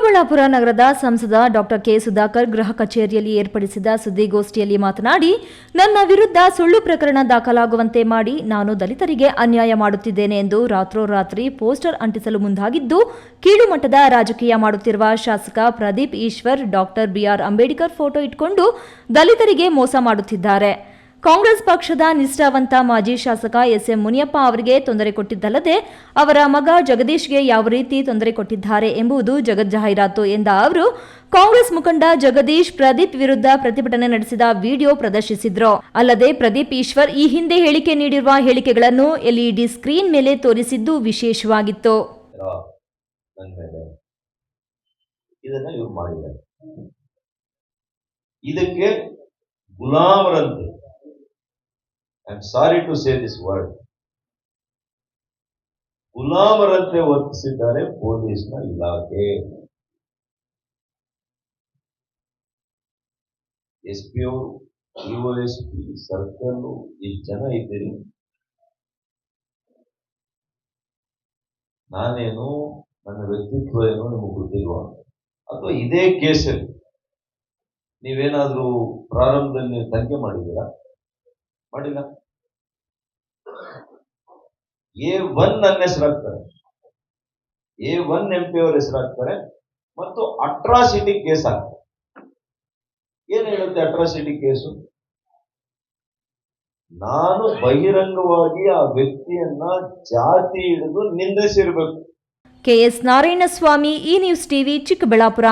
ಚಿಕ್ಕಬಳ್ಳಾಪುರ ನಗರದ ಸಂಸದ doctor K Sudhakar ಗೃಹ ಕಚೇರಿಯಲ್ಲಿ ಏರ್ಪಡಿಸಿದ ಸುದ್ದಿಗೋಷ್ಠಿಯಲ್ಲಿ ಮಾತನಾಡಿ, ನನ್ನ ವಿರುದ್ಧ ಸುಳ್ಳು ಪ್ರಕರಣ ದಾಖಲಾಗುವಂತೆ ಮಾಡಿ ನಾನು ದಲಿತರಿಗೆ ಅನ್ಯಾಯ ಮಾಡುತ್ತಿದ್ದೇನೆ ಎಂದು ರಾತ್ರೋರಾತ್ರಿ ಪೋಸ್ಟರ್ ಅಂಟಿಸಲು ಮುಂದಾಗಿದ್ದು, ಕೀಳು ಮಟ್ಟದ ರಾಜಕೀಯ ಮಾಡುತ್ತಿರುವ ಶಾಸಕ Pradeep Eshwar doctor BR Ambedkar photo ಇಟ್ಕೊಂಡು ದಲಿತರಿಗೆ ಮೋಸ ಮಾಡುತ್ತಿದ್ದಾರೆ. ಕಾಂಗ್ರೆಸ್ ಪಕ್ಷದ ನಿಷ್ಠಾವಂತ ಮಾಜಿ ಶಾಸಕ ಎಸ್ಎಂ ಮುನಿಯಪ್ಪ ಅವರಿಗೆ ತೊಂದರೆ ಕೊಟ್ಟಿದ್ದಲ್ಲದೆ ಅವರ ಮಗ ಜಗದೀಶ್ಗೆ ಯಾವ ರೀತಿ ತೊಂದರೆ ಕೊಟ್ಟಿದ್ದಾರೆ ಎಂಬುದು ಜಗಜ್ಜಾಹೀರಾತು ಎಂದ ಅವರು, ಕಾಂಗ್ರೆಸ್ ಮುಖಂಡ ಜಗದೀಶ್ ಪ್ರದೀಪ್ ವಿರುದ್ಧ ಪ್ರತಿಭಟನೆ ನಡೆಸಿದ ವಿಡಿಯೋ ಪ್ರದರ್ಶಿಸಿದ್ರು. ಅಲ್ಲದೆ ಪ್ರದೀಪ್ ಈಶ್ವರ್ ಈ ಹಿಂದೆ ಹೇಳಿಕೆ ನೀಡಿರುವ ಹೇಳಿಕೆಗಳನ್ನು ಎಲ್ಇಡಿ ಸ್ಕ್ರೀನ್ ಮೇಲೆ ತೋರಿಸಿದ್ದು ವಿಶೇಷವಾಗಿತ್ತು. ಇದಕ್ಕೆ ಗುಲಾಮರಂತೆ, I am sorry to say this word, ಗುಲಾಮರಂತೆ ವರ್ತಿಸಿದ್ದಾರೆ ಪೊಲೀಸ್ನ ಇಲಾಖೆ. SP ಅವರು, DOSP, ಸರ್ಕಲ್, ಇಷ್ಟು ಜನ ಇದ್ದೀರಿ. ನಾನೇನು, ನನ್ನ ವ್ಯಕ್ತಿತ್ವ ಏನು ನಿಮಗೆ ಗೊತ್ತಿಲ್ವಾ? ಅಥವಾ ಇದೇ ಕೇಸಲ್ಲಿ ನೀವೇನಾದ್ರೂ ಪ್ರಾರಂಭದಲ್ಲಿ ತನಿಖೆ ಮಾಡಿದ್ದೀರಾ? ಮಾಡಿಲ್ಲ. A1 ನನ್ನ ಹೆಸರಾಗ್ತಾರೆ, A1 MP ಅವರ ಹೆಸರಾಗ್ತಾರೆ ಮತ್ತು ಅಟ್ರಾಸಿಟಿ ಕೇಸ್ ಆಗ್ತಾರೆ. ಏನ್ ಹೇಳುತ್ತೆ ಅಟ್ರಾಸಿಟಿ ಕೇಸು? ನಾನು ಬಹಿರಂಗವಾಗಿ ಆ ವ್ಯಕ್ತಿಯನ್ನ ಜಾತಿ ಹಿಡಿದು ನಿಂದಿಸಿರ್ಬೇಕು. KS ನಾರಾಯಣಸ್ವಾಮಿ, ಈ ನ್ಯೂಸ್ ಟಿವಿ, ಚಿಕ್ಕಬಳ್ಳಾಪುರ.